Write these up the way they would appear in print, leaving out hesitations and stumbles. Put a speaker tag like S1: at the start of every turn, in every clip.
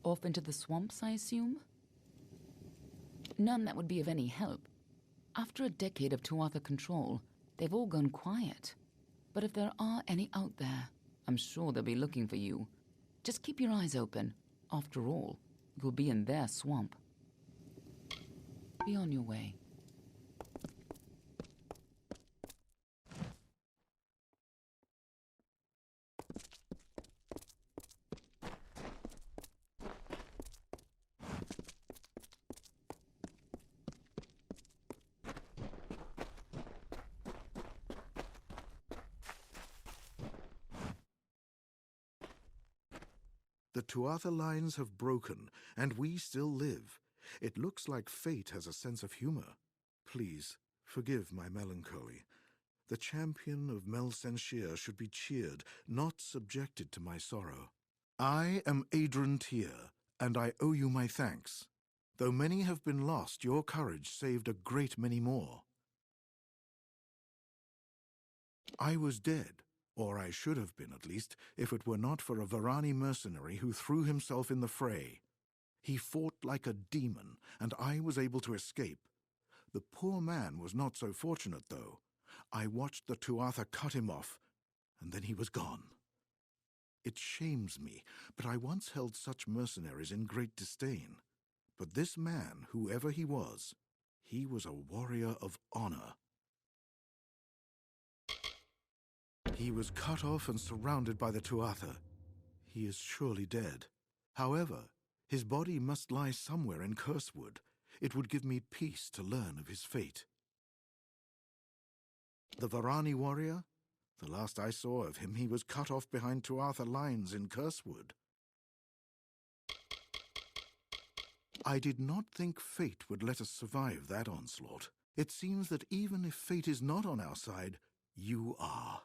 S1: Off into the swamps, I assume? None that would be of any help. After a decade of Tuatha control, they've all gone quiet. But if there are any out there, I'm sure they'll be looking for you. Just keep your eyes open. After all, you'll be in their swamp. Be on your way.
S2: The Tuatha lines have broken, and we still live. It looks like fate has a sense of humor. Please, forgive my melancholy. The champion of Mel Senshir should be cheered, not subjected to my sorrow. I am Adrian Tyr, and I owe you my thanks. Though many have been lost, your courage saved a great many more. I was dead. Or I should have been, at least, if it were not for a Varani mercenary who threw himself in the fray. He fought like a demon, and I was able to escape. The poor man was not so fortunate, though. I watched the Tuatha cut him off, and then he was gone. It shames me, but I once held such mercenaries in great disdain. But this man, whoever he was a warrior of honor. He was cut off and surrounded by the Tuatha. He is surely dead. However, his body must lie somewhere in Cursewood. It would give me peace to learn of his fate. The Varani warrior? The last I saw of him, he was cut off behind Tuatha lines in Cursewood. I did not think fate would let us survive that onslaught. It seems that even if fate is not on our side, you are.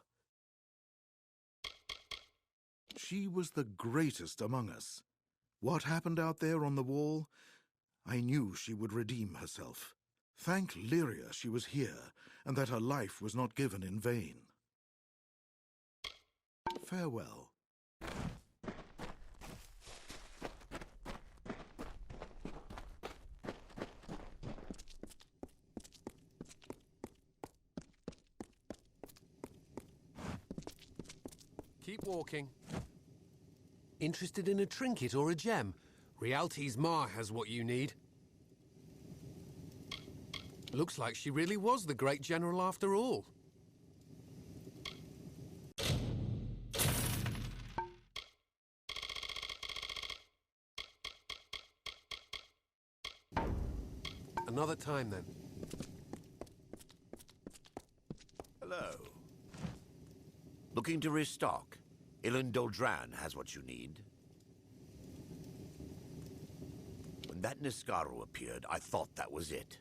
S2: She was the greatest among us. What happened out there on the wall? I knew she would redeem herself. Thank Lyria she was here, and that her life was not given in vain. Farewell.
S3: Keep walking. Interested in a trinket or a gem? Rialti's Ma has what you need. Looks like she really was the great general after all. Another time, then.
S4: Hello. Looking to restock? Ilan Doldran has what you need. When that Niskaru appeared, I thought that was it.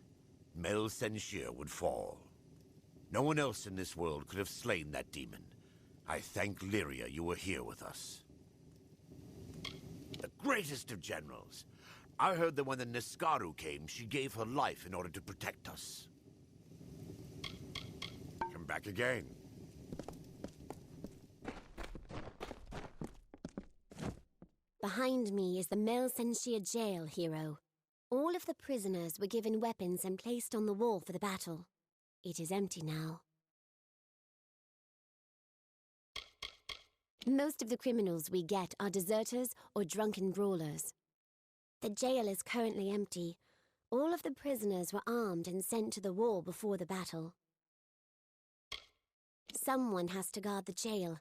S4: Mel Senshir would fall. No one else in this world could have slain that demon. I thank Lyria you were here with us. The greatest of generals. I heard that when the Niskaru came, she gave her life in order to protect us. Come back again.
S5: Behind me is the Mel Senshir jail, hero. All of the prisoners were given weapons and placed on the wall for the battle. It is empty now. Most of the criminals we get are deserters or drunken brawlers. The jail is currently empty. All of the prisoners were armed and sent to the wall before the battle. Someone has to guard the jail,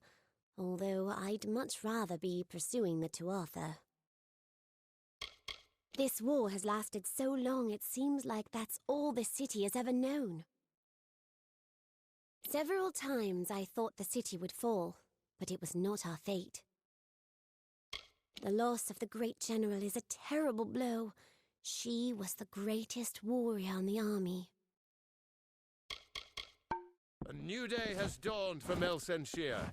S5: although I'd much rather be pursuing the Tuatha. This war has lasted so long it seems like that's all the city has ever known. Several times I thought the city would fall, but it was not our fate. The loss of the great general is a terrible blow. She was the greatest warrior in the army.
S6: A new day has dawned for Mel Senshir.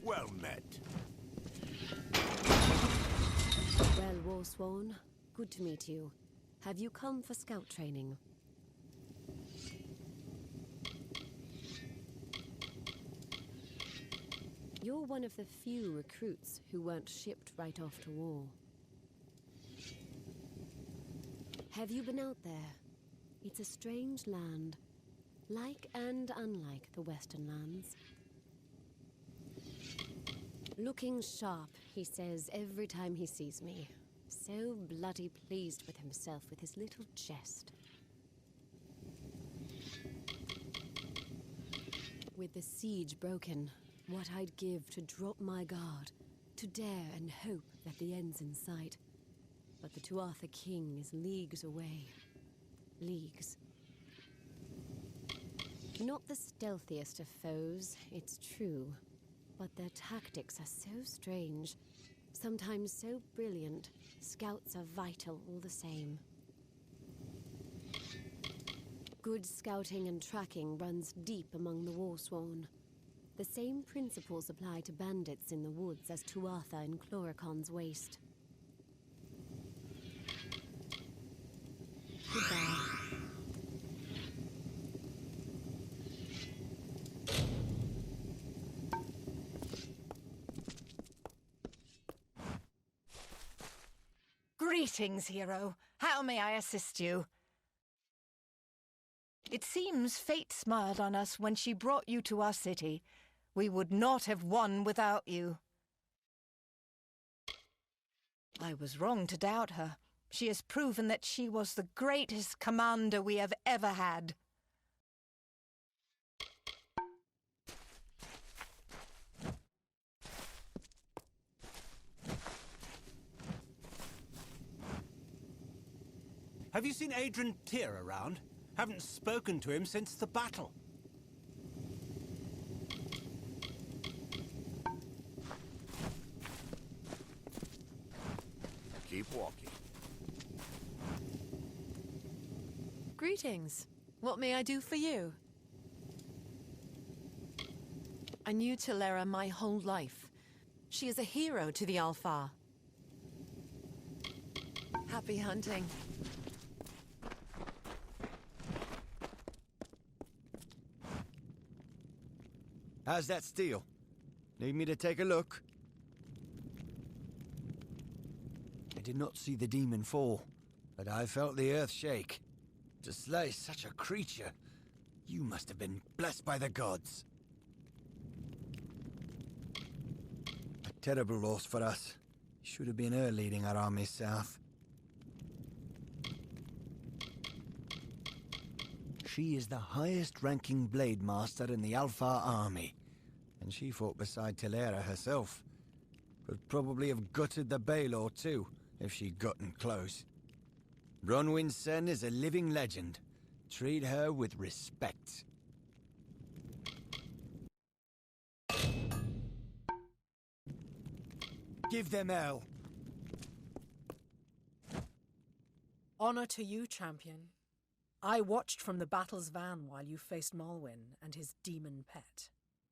S4: Well met.
S7: Warsworn. Good to meet you. Have you come for scout training? You're one of the few recruits who weren't shipped right off to war. Have you been out there? It's a strange land, like and unlike the Western lands. Looking sharp, he says every time he sees me. So bloody pleased with himself with his little jest. With the siege broken, what I'd give to drop my guard, to dare and hope that the end's in sight. But the Tuatha King is leagues away. Leagues. Not the stealthiest of foes, it's true. But their tactics are so strange. Sometimes so brilliant, scouts are vital all the same. Good scouting and tracking runs deep among the Warsworn. The same principles apply to bandits in the woods as Tuatha in Chlorocon's waste. Goodbye.
S8: Greetings, hero. How may I assist you? It seems fate smiled on us when she brought you to our city. We would not have won without you. I was wrong to doubt her. She has proven that she was the greatest commander we have ever had.
S9: Have you seen Adrian Tyr around? Haven't spoken to him since the battle.
S4: Keep walking.
S10: Greetings. What may I do for you? I knew Tilera my whole life. She is a hero to the Alfar. Happy hunting.
S11: How's that steel? Need me to take a look? I did not see the demon fall, but I felt the earth shake. To slay such a creature, you must have been blessed by the gods. A terrible loss for us. Should have been her leading our armies south. She is the highest-ranking blade master in the Alfar army, and she fought beside Tilera herself. Could probably have gutted the Baelor too, if she'd gotten close. Bronwyn Sen is a living legend. Treat her with respect. Give them hell.
S12: Honor to you, champion. I watched from the battle's van while you faced Malwyn and his demon pet.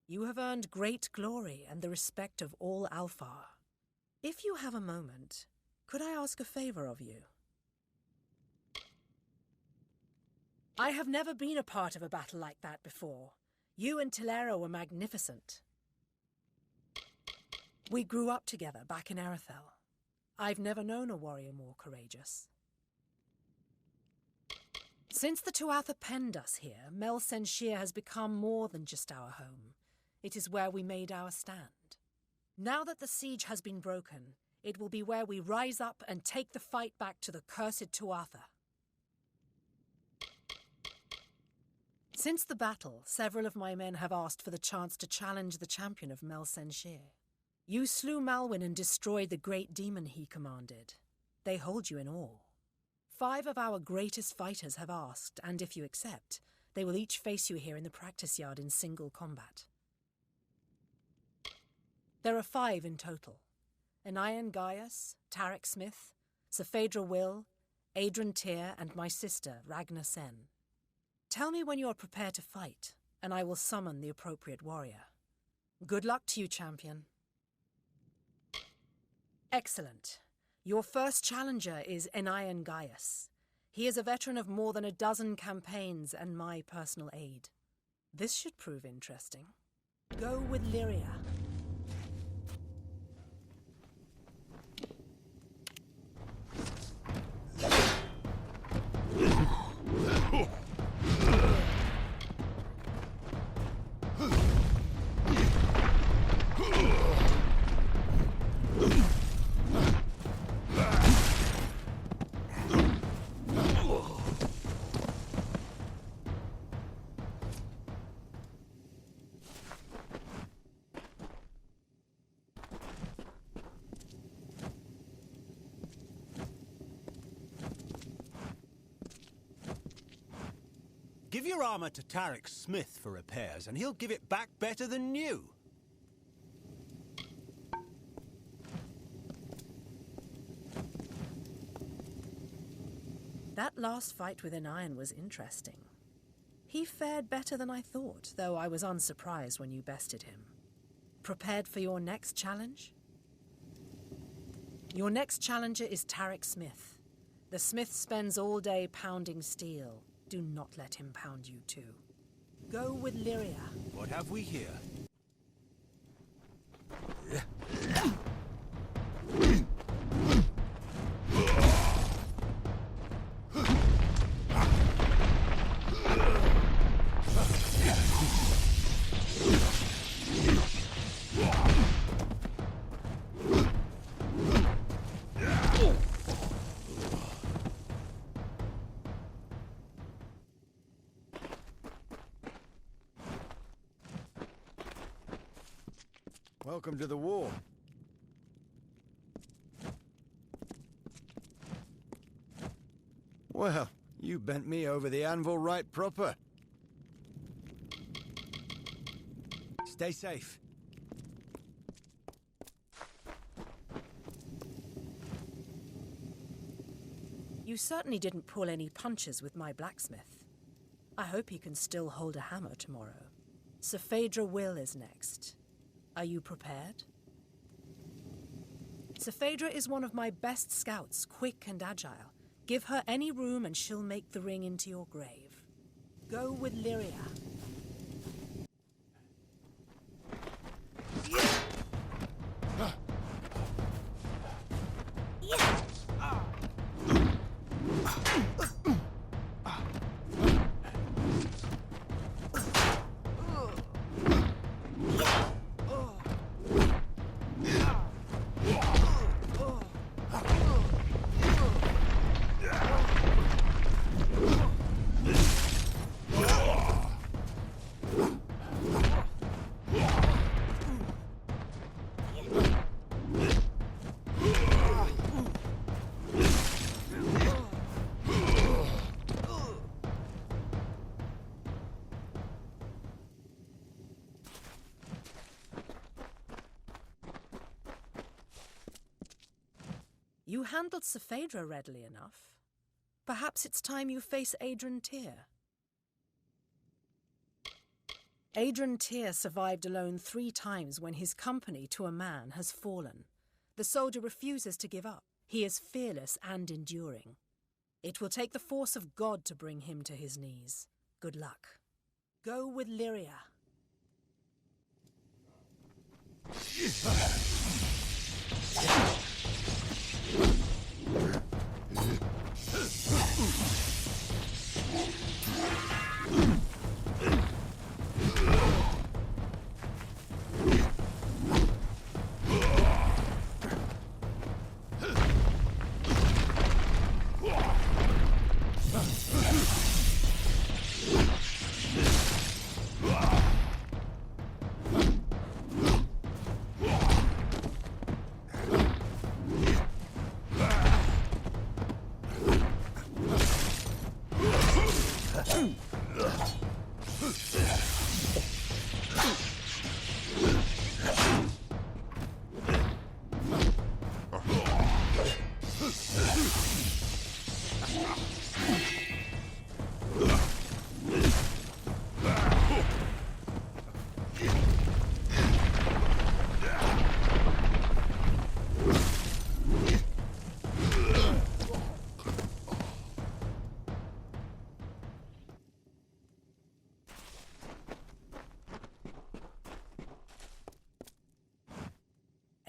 S12: You have earned great glory and the respect of all Alfar. If you have a moment, could I ask a favor of you? I have never been a part of a battle like that before. You and Tilera were magnificent. We grew up together back in Arethel. I've never known a warrior more courageous. Since the Tuatha penned us here, Mel Senshir has become more than just our home. It is where we made our stand. Now that the siege has been broken, it will be where we rise up and take the fight back to the cursed Tuatha. Since the battle, several of my men have asked for the chance to challenge the champion of Mel Senshir. You slew Malwyn and destroyed the great demon he commanded. They hold you in awe. 5 of our greatest fighters have asked, and if you accept, they will each face you here in the practice yard in single combat. There are 5 in total. Anayan Gaius, Tarek Smith, Saphedra Will, Adrian Tyr, and my sister, Ragnar Sen. Tell me when you are prepared to fight, and I will summon the appropriate warrior. Good luck to you, champion. Excellent. Your first challenger is Enion Gaius. He is a veteran of more than a dozen campaigns and my personal aid. This should prove interesting. Go with Lyria.
S9: Give your armor to Tarek Smith for repairs, and he'll give it back better than new.
S12: That last fight with Enion was interesting. He fared better than I thought, though I was unsurprised when you bested him. Prepared for your next challenge? Your next challenger is Tarek Smith. The smith spends all day pounding steel. Do not let him pound you too. Go with Lyria.
S9: What have we here?
S11: Welcome to the war. Well, you bent me over the anvil right proper. Stay safe.
S12: You certainly didn't pull any punches with my blacksmith. I hope he can still hold a hammer tomorrow. Sir Phaedra Will is next. Are you prepared? Sir Phaedra is one of my best scouts, quick and agile. Give her any room and she'll make the ring into your grave. Go with Lyria. You handled Sir Phaedra readily enough. Perhaps it's time you face Adrian Tyr. Adrian Tyr survived alone 3 times when his company to a man has fallen. The soldier refuses to give up. He is fearless and enduring. It will take the force of God to bring him to his knees. Good luck. Go with Lyria.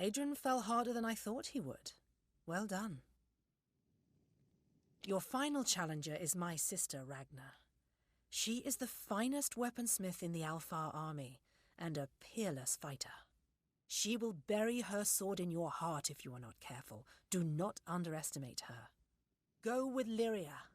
S12: Adrian fell harder than I thought he would. Well done. Your final challenger is my sister, Ragnar. She is the finest weaponsmith in the Alfar army, and a peerless fighter. She will bury her sword in your heart if you are not careful. Do not underestimate her. Go with Lyria.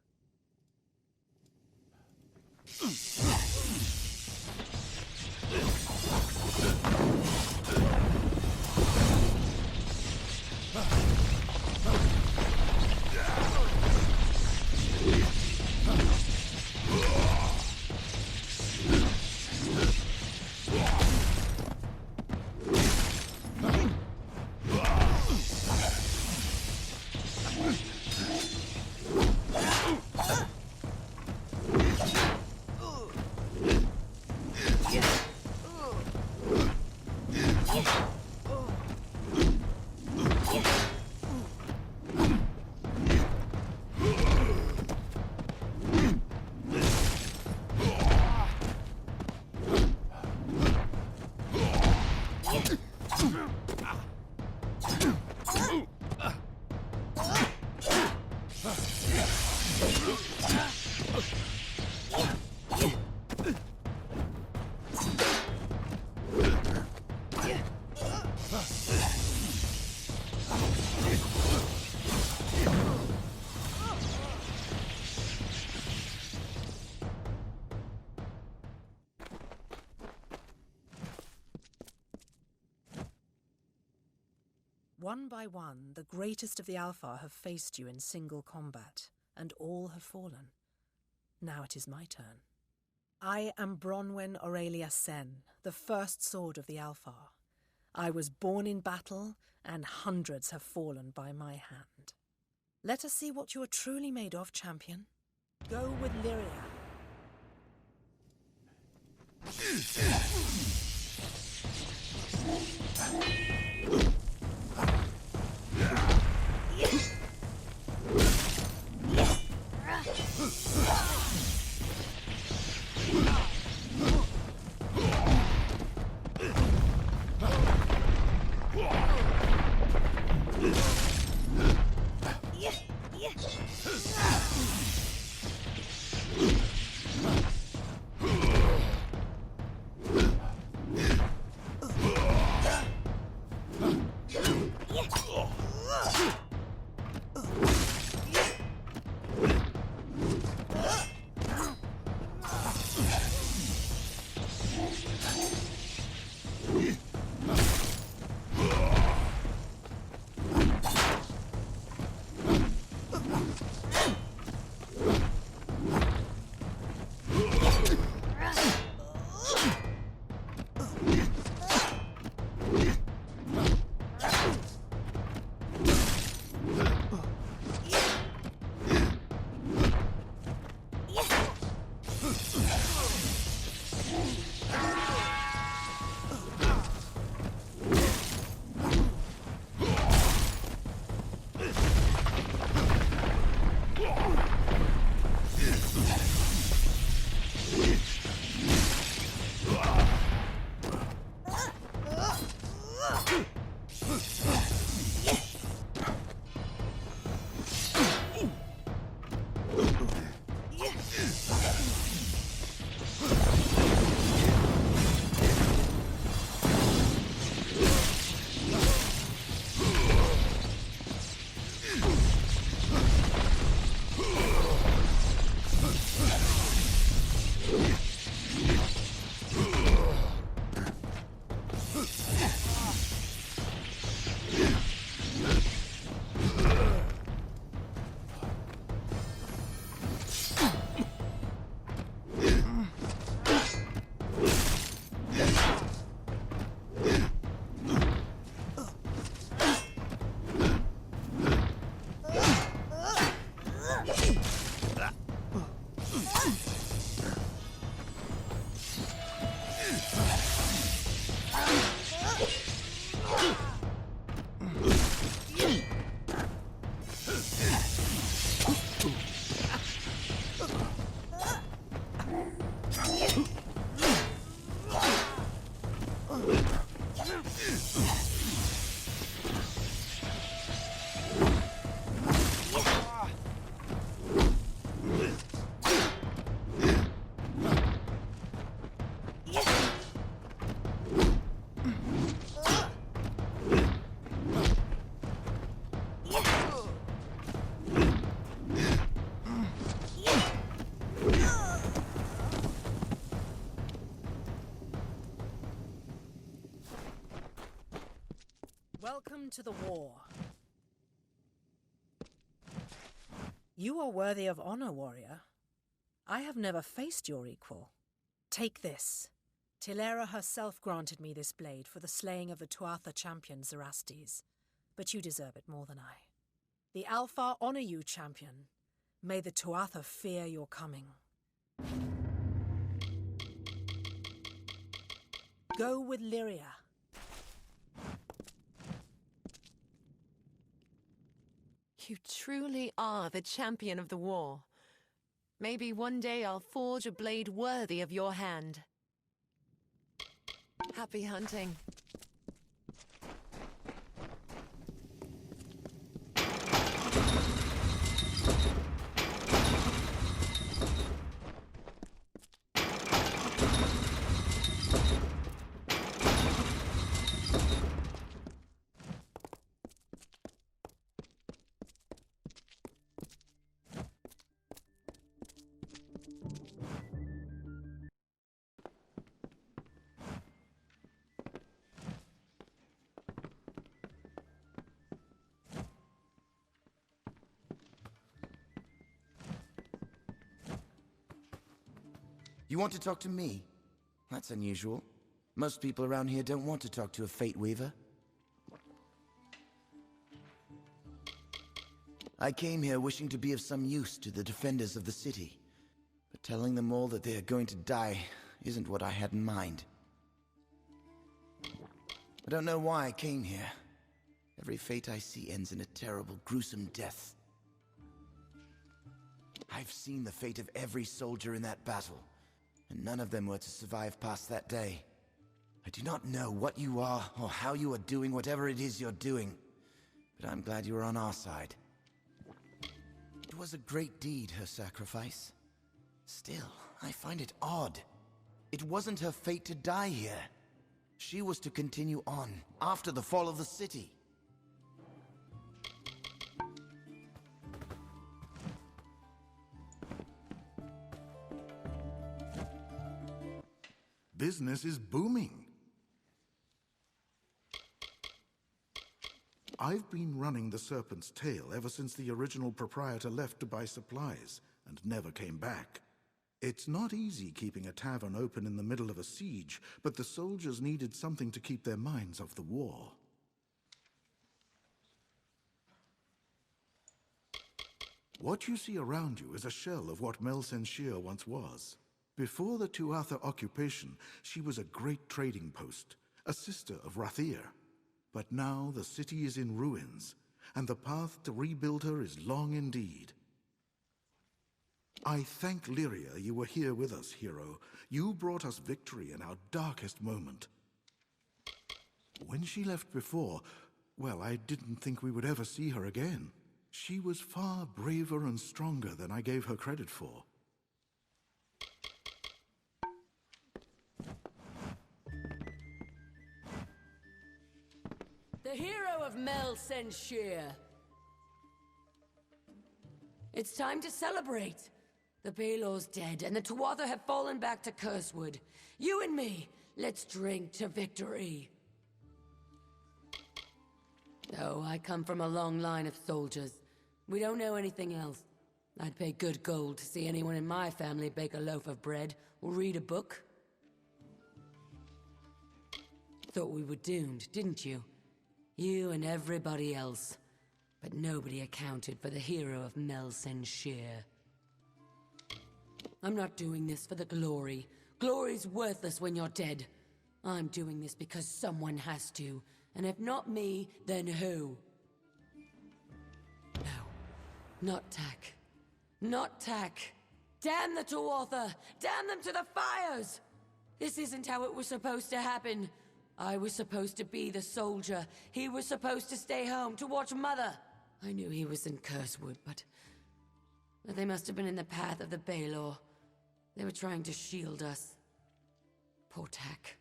S12: One by one, the greatest of the Alfar have faced you in single combat, and all have fallen. Now it is my turn. I am Bronwyn Aurelia Sen, the first sword of the Alfar. I was born in battle, and hundreds have fallen by my hand. Let us see what you are truly made of, champion. Go with Lyria. Welcome to the war. You are worthy of honor, warrior. I have never faced your equal. Take this. Tilera herself granted me this blade for the slaying of the Tuatha champion Zerastes, but you deserve it more than I. The Alfar honor you, champion. May the Tuatha fear your coming. Go with Lyria.
S10: You truly are the champion of the war. Maybe one day I'll forge a blade worthy of your hand. Happy hunting.
S13: You want to talk to me? That's unusual. Most people around here don't want to talk to a Fate Weaver. I came here wishing to be of some use to the defenders of the city, but telling them all that they are going to die isn't what I had in mind. I don't know why I came here. Every fate I see ends in a terrible, gruesome death. I've seen the fate of every soldier in that battle, and none of them were to survive past that day. I do not know what you are, or how you are doing whatever it is you're doing, but I'm glad you are on our side. It was a great deed, her sacrifice. Still, I find it odd. It wasn't her fate to die here. She was to continue on, after the fall of the city.
S2: Business is booming. I've been running the Serpent's Tail ever since the original proprietor left to buy supplies, and never came back. It's not easy keeping a tavern open in the middle of a siege, but the soldiers needed something to keep their minds off the war. What you see around you is a shell of what Mel Senshir once was. Before the Tuatha occupation, she was a great trading post, a sister of Rathir. But now the city is in ruins, and the path to rebuild her is long indeed. I thank Lyria you were here with us, hero. You brought us victory in our darkest moment. When she left before, well, I didn't think we would ever see her again. She was far braver and stronger than I gave her credit for.
S14: The hero of Mel Senshir. It's time to celebrate. The Baelor's dead, and the Tuatha have fallen back to Cursewood. You and me, let's drink to victory. Oh, I come from a long line of soldiers. We don't know anything else. I'd pay good gold to see anyone in my family bake a loaf of bread or read a book. Thought we were doomed, didn't you? You and everybody else. But nobody accounted for the hero of Mel Senshir. I'm not doing this for the glory. Glory's worthless when you're dead. I'm doing this because someone has to. And if not me, then who? No. Not Tak. Not Tak. Damn the Tuatha! Damn them to the fires! This isn't how it was supposed to happen. I was supposed to be the soldier. He was supposed to stay home to watch Mother. I knew he was in Cursewood, but they must have been in the path of the Baelor. They were trying to shield us. Poor Tak.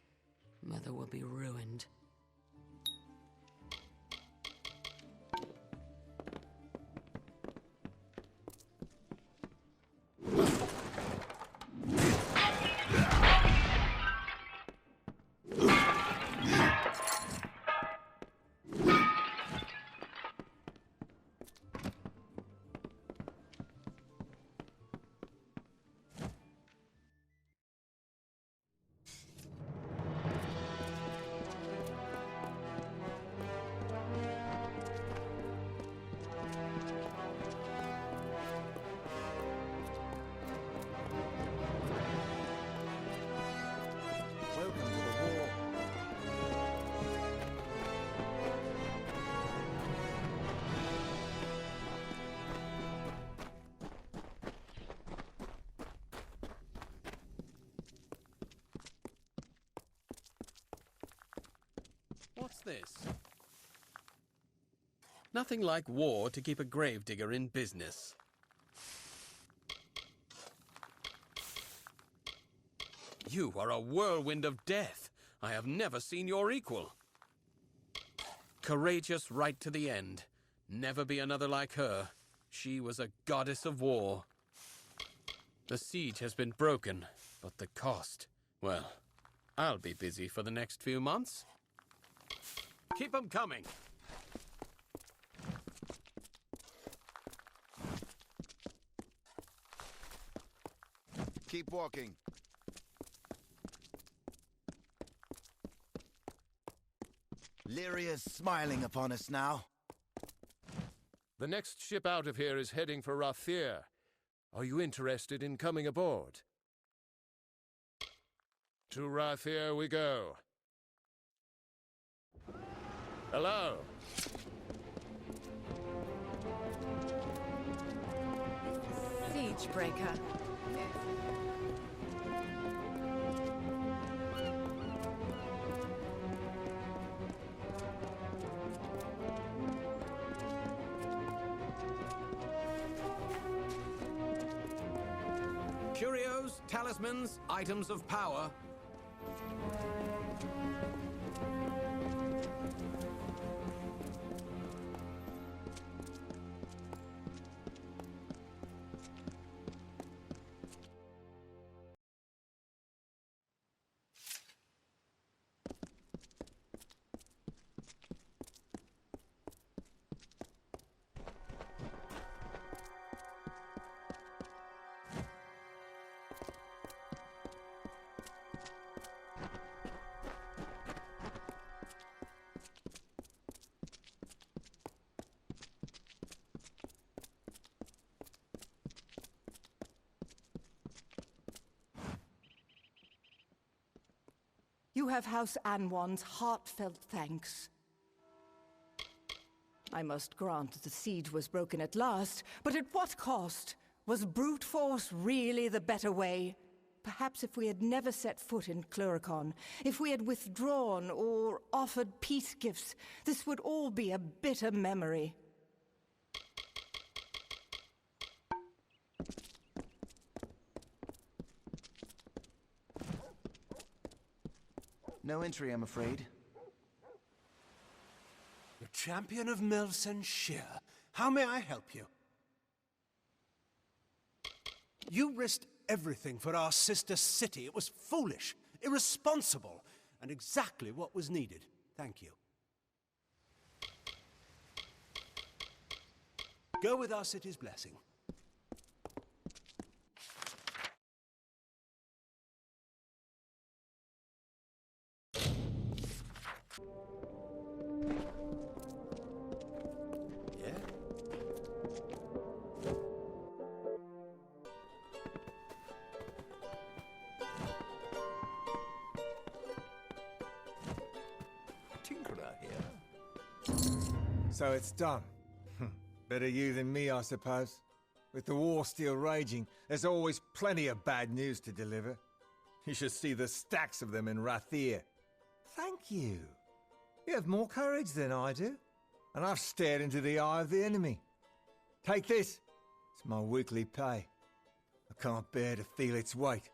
S14: Mother will be ruined.
S15: What's this? Nothing like war to keep a gravedigger in business. You are a whirlwind of death. I have never seen your equal. Courageous right to the end. Never be another like her. She was a goddess of war. The siege has been broken, but the cost... Well, I'll be busy for the next few months. Keep 'em coming.
S13: Keep walking. Lyria's smiling upon us now.
S6: The next ship out of here is heading for Rathier. Are you interested in coming aboard? To Rathier we go. Hello.
S8: Siegebreaker.
S3: Curios, talismans, items of power.
S8: You have House Anwan's heartfelt thanks. I must grant that the siege was broken at last, but at what cost? Was brute force really the better way? Perhaps if we had never set foot in Cluricon, if we had withdrawn or offered peace gifts, this would all be a bitter memory.
S13: No entry, I'm afraid.
S9: The champion of Melsenshire. How may I help you? You risked everything for our sister city. It was foolish, irresponsible, and exactly what was needed. Thank you. Go with our city's blessing.
S16: So it's done. Better you than me, I suppose. With the war still raging, there's always plenty of bad news to deliver. You should see the stacks of them in Rathier. Thank you. You have more courage than I do. And I've stared into the eye of the enemy. Take this. It's my weekly pay. I can't bear to feel its weight.